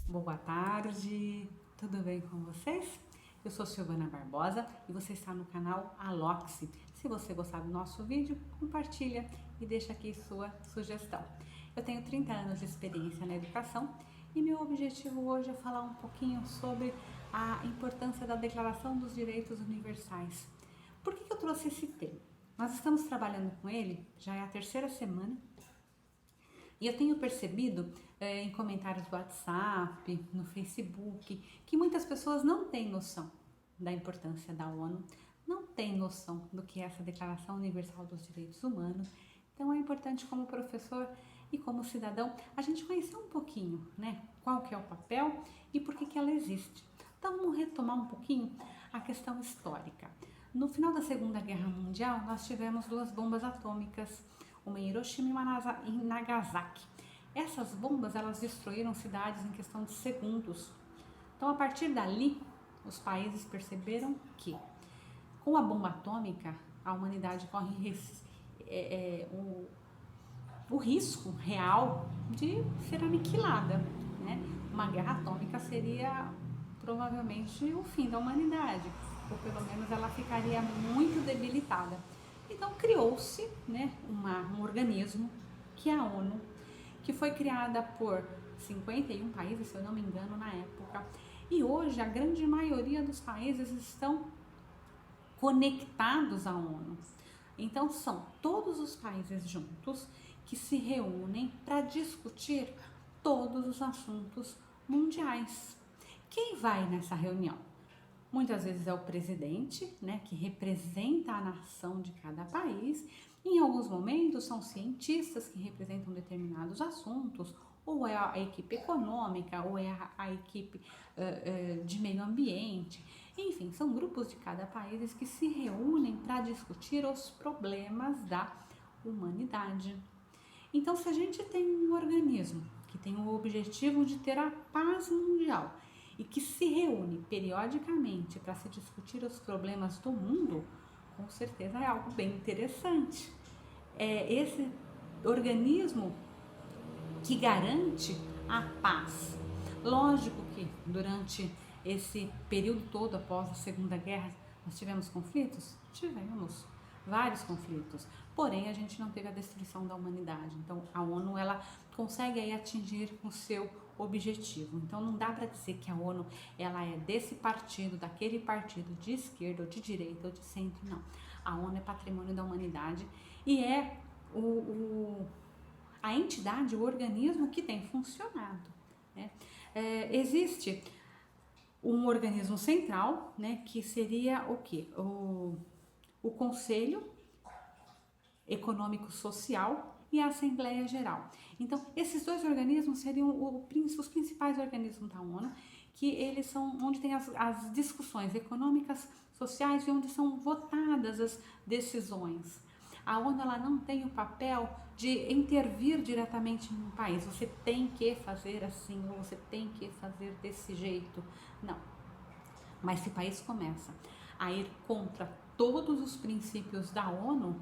Boa tarde, tudo bem com vocês? Eu sou Silvana Barbosa e você está no canal Aloxi. Se você gostar do nosso vídeo, compartilha e deixa aqui sua sugestão. Eu tenho 30 anos de experiência na educação e meu objetivo hoje é falar um pouquinho sobre a importância da Declaração dos Direitos Universais. Por que eu trouxe esse tema? Nós estamos trabalhando com ele, já é a terceira semana, e eu tenho percebido em comentários do WhatsApp, no Facebook, que muitas pessoas não têm noção da importância da ONU, não têm noção do que é essa Declaração Universal dos Direitos Humanos. Então é importante, como professor e como cidadão, a gente conhecer um pouquinho, né, qual que é o papel e por que ela existe. Então vamos retomar um pouquinho a questão histórica. No final da Segunda Guerra Mundial, nós tivemos duas bombas atômicas, uma em Hiroshima e uma em Nagasaki. Essas bombas, elas destruíram cidades em questão de segundos. Então, a partir dali, os países perceberam que, com a bomba atômica, a humanidade corre o risco real de ser aniquilada, né? Uma guerra atômica seria provavelmente o fim da humanidade, ou pelo menos ela ficaria muito debilitada. Então criou-se, né, um organismo, que é a ONU, que foi criada por 51 países, se eu não me engano, na época. E hoje a grande maioria dos países estão conectados à ONU. Então são todos os países juntos que se reúnem para discutir todos os assuntos mundiais. Quem vai nessa reunião? Muitas vezes é o presidente, né, que representa a nação de cada país. Em alguns momentos são cientistas que representam determinados assuntos, ou é a equipe econômica, ou é a equipe de meio ambiente. Enfim, são grupos de cada país que se reúnem para discutir os problemas da humanidade. Então, se a gente tem um organismo que tem o objetivo de ter a paz mundial e que se reúne periodicamente para se discutir os problemas do mundo, com certeza é algo bem interessante. É esse organismo que garante a paz. Lógico que durante esse período todo após a Segunda Guerra nós tivemos conflitos? Tivemos vários conflitos, porém a gente não teve a destruição da humanidade. Então a ONU, ela consegue aí atingir o seu objetivo. Então não dá para dizer que a ONU, ela é desse partido, daquele partido, de esquerda ou de direita ou de centro, não. A ONU é patrimônio da humanidade e é a entidade, o organismo que tem funcionado, né? Existe um organismo central, né, que seria o quê? O Conselho Econômico Social e a Assembleia Geral. Então, esses dois organismos seriam os principais organismos da ONU, que eles são onde tem as discussões econômicas, sociais e onde são votadas as decisões. A ONU, ela não tem o papel de intervir diretamente no país. Você tem que fazer assim, ou você tem que fazer desse jeito. Não. Mas se o país começa a ir contra todos os princípios da ONU,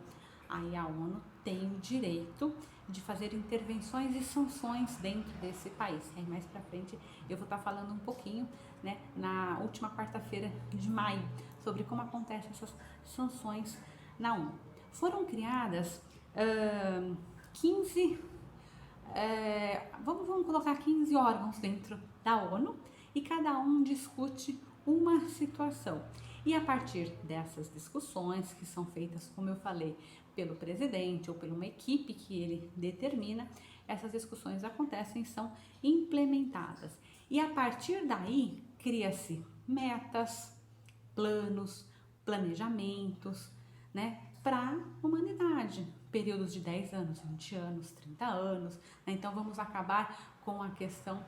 aí a ONU tem o direito de fazer intervenções e sanções dentro desse país. Aí mais pra frente eu vou estar falando um pouquinho, né, na última quarta-feira de maio, sobre como acontecem essas sanções na ONU. Foram criadas 15, vamos colocar 15 órgãos dentro da ONU e cada um discute uma situação. E a partir dessas discussões, que são feitas, como eu falei, pelo presidente ou por uma equipe que ele determina, essas discussões acontecem e são implementadas. E a partir daí, cria-se metas, planos, planejamentos, né, para a humanidade. Períodos de 10 anos, 20 anos, 30 anos. Né? Então, vamos acabar com a questão,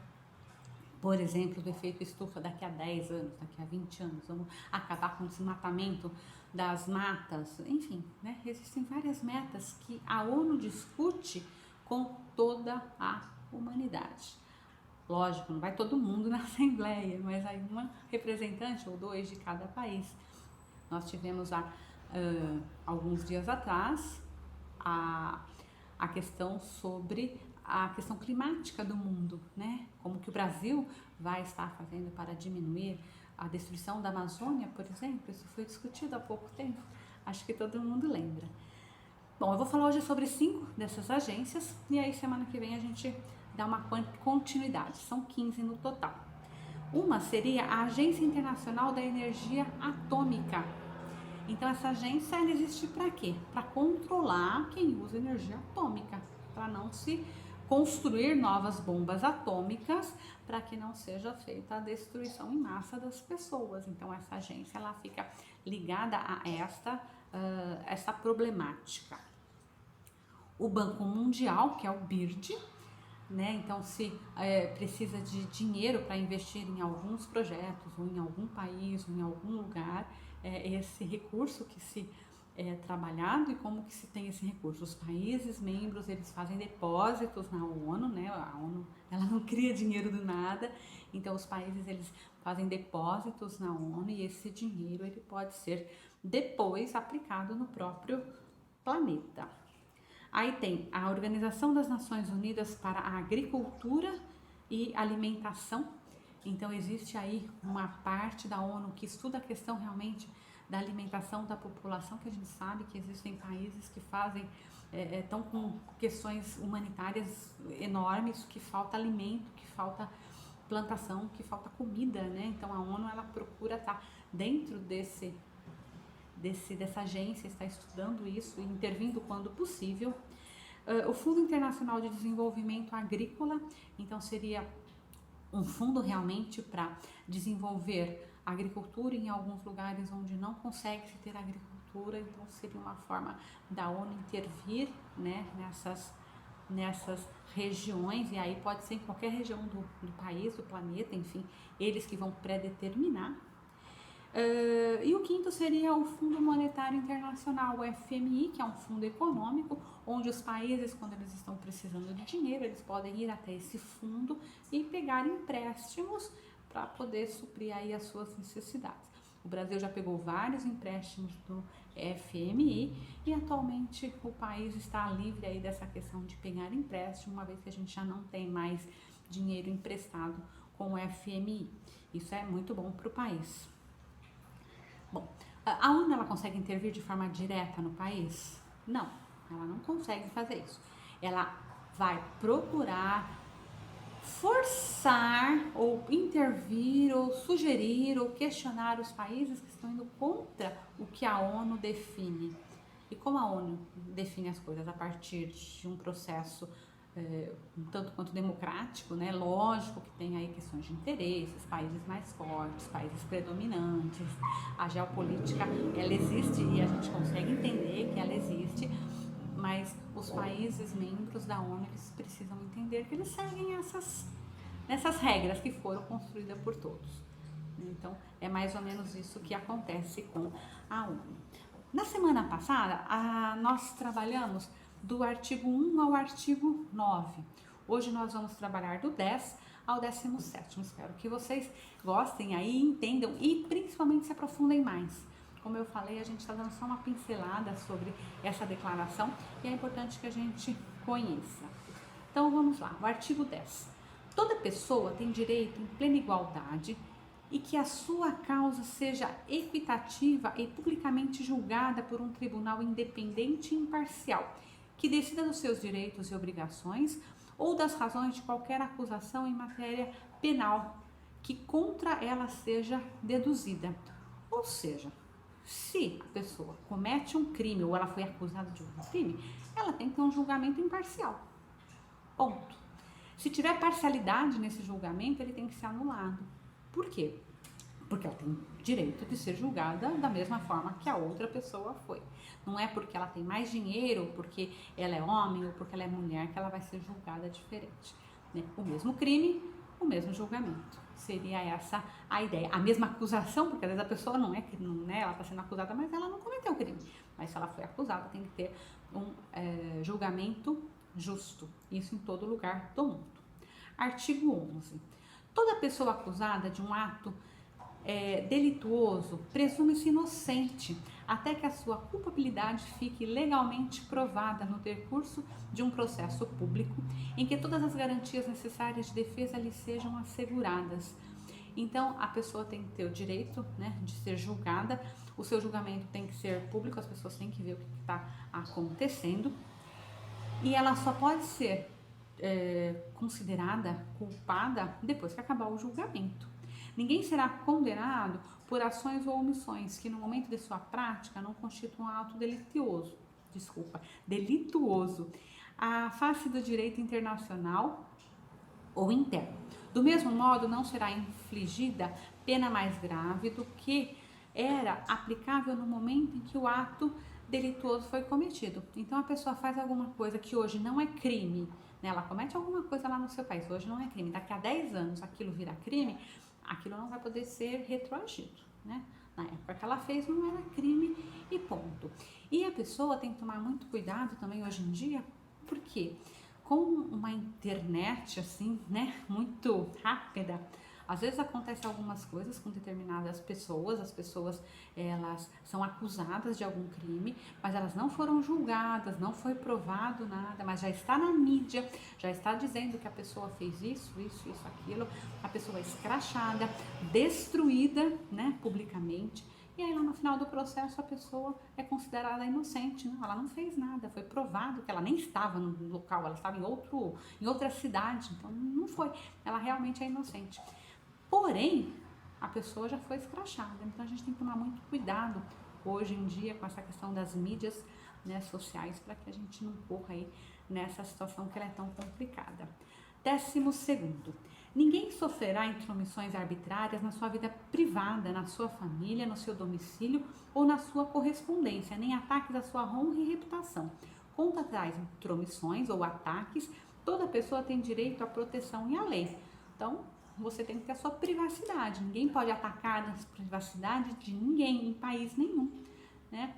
por exemplo, do efeito estufa daqui a 10 anos, daqui a 20 anos, vamos acabar com o desmatamento das matas, enfim, né? Existem várias metas que a ONU discute com toda a humanidade. Lógico, não vai todo mundo na Assembleia, mas aí uma representante ou dois de cada país. Nós tivemos alguns dias atrás a questão sobre a questão climática do mundo, né? Como que o Brasil vai estar fazendo para diminuir a destruição da Amazônia, por exemplo. Isso foi discutido há pouco tempo, acho que todo mundo lembra. Bom, eu vou falar hoje sobre 5 dessas agências e aí semana que vem a gente dá uma continuidade, são 15 no total. Uma seria a Agência Internacional da Energia Atômica. Então essa agência ela existe para quê? Para controlar quem usa energia atômica, para não se construir novas bombas atômicas, para que não seja feita a destruição em massa das pessoas. Então essa agência ela fica ligada a essa problemática. O Banco Mundial, que é o BIRD, né? Então se precisa de dinheiro para investir em alguns projetos, ou em algum país, ou em algum lugar, esse recurso que se é trabalhado. E como que se tem esse recurso? Os países membros, eles fazem depósitos na ONU, né? A ONU, ela não cria dinheiro do nada, então os países, eles fazem depósitos na ONU e esse dinheiro, ele pode ser depois aplicado no próprio planeta. Aí tem a Organização das Nações Unidas para a Agricultura e Alimentação. Então existe aí uma parte da ONU que estuda a questão realmente da alimentação da população, que a gente sabe que existem países que estão com questões humanitárias enormes, que falta alimento, que falta plantação, que falta comida, né? Então a ONU, ela procura estar dentro dessa agência, está estudando isso e intervindo quando possível. O Fundo Internacional de Desenvolvimento Agrícola, então seria um fundo realmente para desenvolver a agricultura em alguns lugares onde não consegue se ter agricultura. Então seria uma forma da ONU intervir, né, nessas regiões, e aí pode ser em qualquer região do país, do planeta, enfim, eles que vão predeterminar. E o quinto seria o Fundo Monetário Internacional, o FMI, que é um fundo econômico, onde os países, quando eles estão precisando de dinheiro, eles podem ir até esse fundo e pegar empréstimos para poder suprir aí as suas necessidades. O Brasil já pegou vários empréstimos do FMI e atualmente o país está livre aí dessa questão de pegar empréstimo, uma vez que a gente já não tem mais dinheiro emprestado com o FMI. Isso é muito bom para o país. Bom, a ONU, ela consegue intervir de forma direta no país? Não, ela não consegue fazer isso. Ela vai procurar forçar ou intervir ou sugerir ou questionar os países que estão indo contra o que a ONU define. E como a ONU define as coisas? A partir de um processo um tanto quanto democrático, né? Lógico que tem aí questões de interesses, países mais fortes, países predominantes. A geopolítica, ela existe e a gente consegue entender que ela existe, mas os países membros da ONU, eles precisam entender que eles seguem essas regras que foram construídas por todos. Então, é mais ou menos isso que acontece com a ONU. Na semana passada, nós trabalhamos do artigo 1 ao artigo 9. Hoje nós vamos trabalhar do 10 ao 17º. Espero que vocês gostem aí, entendam e principalmente se aprofundem mais. Como eu falei, a gente está dando só uma pincelada sobre essa declaração e é importante que a gente conheça. Então vamos lá, o artigo 10. Toda pessoa tem direito em plena igualdade e que a sua causa seja equitativa e publicamente julgada por um tribunal independente e imparcial, que decida dos seus direitos e obrigações ou das razões de qualquer acusação em matéria penal que contra ela seja deduzida. Ou seja, se a pessoa comete um crime ou ela foi acusada de um crime, ela tem que ter um julgamento imparcial. Ponto. Se tiver parcialidade nesse julgamento, ele tem que ser anulado. Por quê? Porque ela tem direito de ser julgada da mesma forma que a outra pessoa foi. Não é porque ela tem mais dinheiro, ou porque ela é homem ou porque ela é mulher que ela vai ser julgada diferente, né? O mesmo crime, o mesmo julgamento. Seria essa a ideia. A mesma acusação, porque às vezes a pessoa não é, ela está sendo acusada, mas ela não cometeu o crime. Mas se ela foi acusada, tem que ter um julgamento justo. Isso em todo lugar do mundo. Artigo 11. Toda pessoa acusada de um ato delituoso presume-se inocente, até que a sua culpabilidade fique legalmente provada no decurso de um processo público em que todas as garantias necessárias de defesa lhe sejam asseguradas. Então, a pessoa tem que ter o direito, né, de ser julgada, o seu julgamento tem que ser público, as pessoas têm que ver o que está acontecendo, e ela só pode ser considerada culpada depois que acabar o julgamento. Ninguém será condenado por ações ou omissões que no momento de sua prática não constituam ato delituoso, à face do direito internacional ou interno. Do mesmo modo, não será infligida pena mais grave do que era aplicável no momento em que o ato delituoso foi cometido. Então, a pessoa faz alguma coisa que hoje não é crime, né? Ela comete alguma coisa lá no seu país, hoje não é crime. Daqui a 10 anos aquilo vira crime, aquilo não vai poder ser retroagido, né? Na época que ela fez não era crime e ponto. E a pessoa tem que tomar muito cuidado também hoje em dia, porque com uma internet assim, né, muito rápida, às vezes acontece algumas coisas com determinadas pessoas, as pessoas elas são acusadas de algum crime, mas elas não foram julgadas, não foi provado nada, mas já está na mídia, já está dizendo que a pessoa fez isso, aquilo, a pessoa é escrachada, destruída, né, publicamente. E aí lá no final do processo a pessoa é considerada inocente, não? Ela não fez nada, foi provado que ela nem estava no local, ela estava em outra cidade, então não foi, ela realmente é inocente. Porém, a pessoa já foi escrachada, então a gente tem que tomar muito cuidado hoje em dia com essa questão das mídias, né, sociais, para que a gente não corra aí nessa situação que ela é tão complicada. 12º, ninguém sofrerá intromissões arbitrárias na sua vida privada, na sua família, no seu domicílio ou na sua correspondência, nem ataques à sua honra e reputação. Contra tais intromissões ou ataques, toda pessoa tem direito à proteção e à lei. Então, você tem que ter a sua privacidade. Ninguém pode atacar a privacidade de ninguém em país nenhum, né?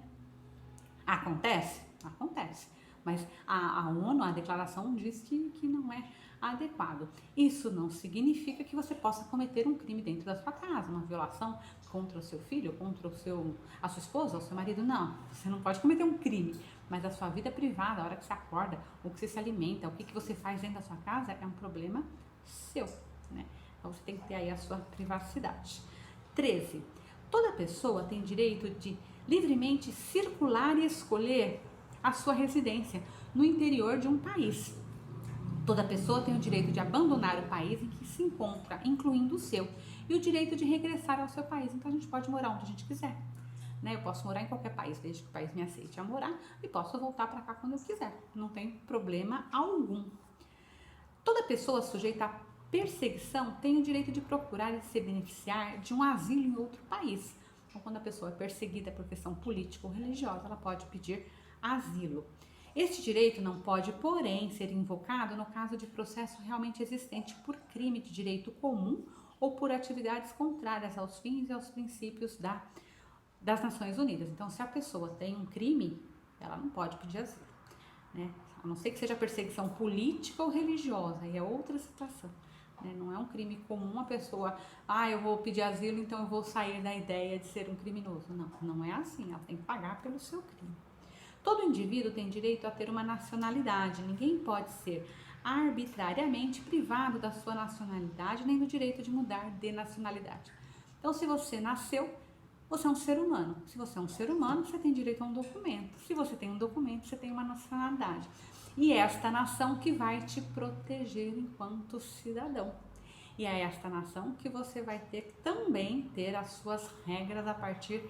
Acontece? Acontece. Mas a ONU, a declaração diz que não é adequado. Isso não significa que você possa cometer um crime dentro da sua casa, uma violação contra o seu filho, contra a sua esposa, o seu marido. Não, você não pode cometer um crime, mas a sua vida privada, a hora que você acorda, o que você se alimenta, o que você faz dentro da sua casa é um problema seu, né? Então você tem que ter aí a sua privacidade. 13. Toda pessoa tem direito de livremente circular e escolher a sua residência no interior de um país. Toda pessoa tem o direito de abandonar o país em que se encontra, incluindo o seu, e o direito de regressar ao seu país. Então a gente pode morar onde a gente quiser, né? Eu posso morar em qualquer país, desde que o país me aceite a morar, e posso voltar para cá quando eu quiser. Não tem problema algum. Toda pessoa sujeita a perseguição tem o direito de procurar e se beneficiar de um asilo em outro país. Então, quando a pessoa é perseguida por questão política ou religiosa, ela pode pedir asilo. Este direito não pode, porém, ser invocado no caso de processo realmente existente por crime de direito comum ou por atividades contrárias aos fins e aos princípios das Nações Unidas. Então, se a pessoa tem um crime, ela não pode pedir asilo, né? A não ser que seja perseguição política ou religiosa, aí é outra situação. Não é um crime comum a pessoa, eu vou pedir asilo, então eu vou sair da ideia de ser um criminoso. Não, não é assim, ela tem que pagar pelo seu crime. Todo indivíduo tem direito a ter uma nacionalidade, ninguém pode ser arbitrariamente privado da sua nacionalidade, nem do direito de mudar de nacionalidade. Então, se você nasceu, você é um ser humano. Se você é um ser humano, você tem direito a um documento. Se você tem um documento, você tem uma nacionalidade. E é esta nação que vai te proteger enquanto cidadão. E é esta nação que você vai ter que também ter as suas regras a partir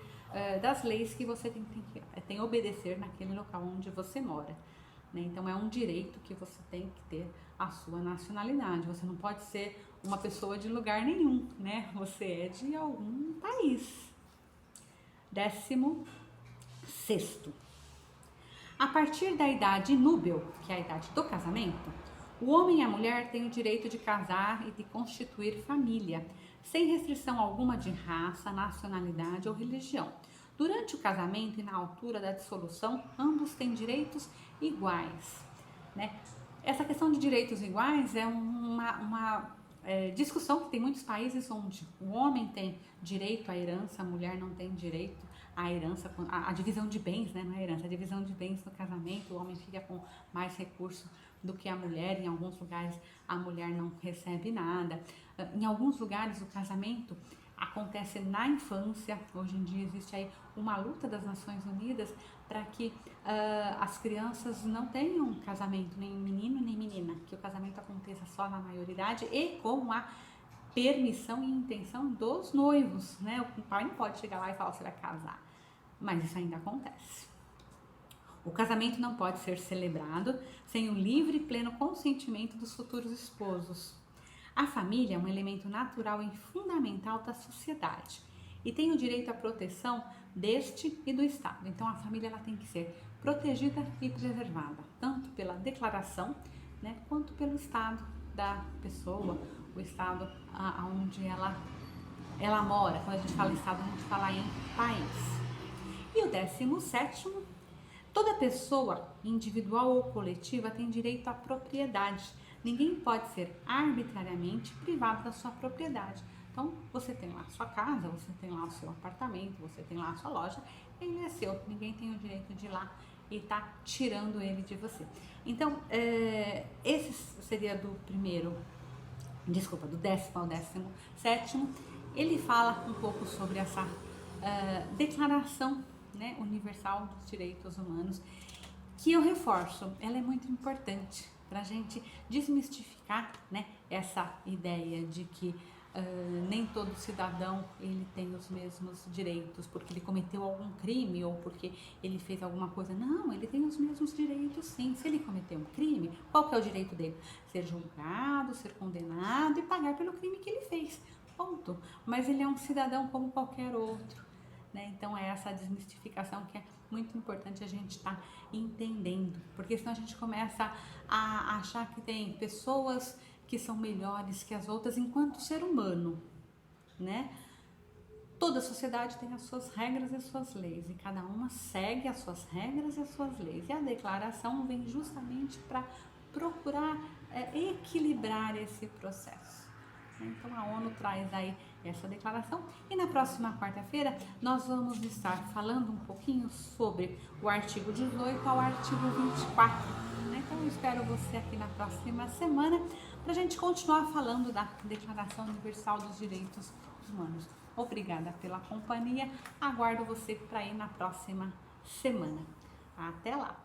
das leis que você tem que obedecer naquele local onde você mora, né? Então é um direito que você tem que ter a sua nacionalidade. Você não pode ser uma pessoa de lugar nenhum, né? Você é de algum país. 16º. A partir da idade núbil, que é a idade do casamento, o homem e a mulher têm o direito de casar e de constituir família, sem restrição alguma de raça, nacionalidade ou religião. Durante o casamento e na altura da dissolução, ambos têm direitos iguais, né? Essa questão de direitos iguais é uma discussão que tem muitos países onde o homem tem direito à herança, a mulher não tem direito à herança, a divisão de bens, né? Não é herança, a divisão de bens no casamento, o homem fica com mais recurso do que a mulher, em alguns lugares a mulher não recebe nada, em alguns lugares o casamento acontece na infância. Hoje em dia existe aí uma luta das Nações Unidas para que as crianças não tenham casamento, nem menino nem menina, que o casamento aconteça só na maioridade e com a permissão e intenção dos noivos, né? O pai não pode chegar lá e falar: você vai casar, mas isso ainda acontece. O casamento não pode ser celebrado sem o livre e pleno consentimento dos futuros esposos. A família é um elemento natural e fundamental da sociedade e tem o direito à proteção deste e do Estado. Então a família ela tem que ser protegida e preservada, tanto pela declaração, né, quanto pelo Estado da pessoa, o Estado onde ela mora. Quando a gente fala Estado, a gente fala em país. E o 17º, toda pessoa, individual ou coletiva, tem direito à propriedade. Ninguém pode ser arbitrariamente privado da sua propriedade. Então, você tem lá a sua casa, você tem lá o seu apartamento, você tem lá a sua loja, ele é seu. Ninguém tem o direito de ir lá e tá tirando ele de você. Então, esse seria do 10º ao 17º. Ele fala um pouco sobre essa declaração, né, universal dos direitos humanos, que eu reforço, ela é muito importante para a gente desmistificar, né, essa ideia de que nem todo cidadão ele tem os mesmos direitos porque ele cometeu algum crime ou porque ele fez alguma coisa. Não, ele tem os mesmos direitos sim. Se ele cometeu um crime, qual que é o direito dele? Ser julgado, ser condenado e pagar pelo crime que ele fez. Ponto. Mas ele é um cidadão como qualquer outro, né? Então é essa desmistificação que é muito importante a gente estar entendendo, porque senão a gente começa a achar que tem pessoas que são melhores que as outras enquanto ser humano, né? Toda sociedade tem as suas regras e as suas leis e cada uma segue as suas regras e as suas leis, e a declaração vem justamente para procurar equilibrar esse processo. Então a ONU traz aí essa declaração e na próxima quarta-feira nós vamos estar falando um pouquinho sobre o artigo 18 ao artigo 24. Então eu espero você aqui na próxima semana para a gente continuar falando da Declaração Universal dos Direitos Humanos. Obrigada pela companhia, aguardo você para ir na próxima semana. Até lá!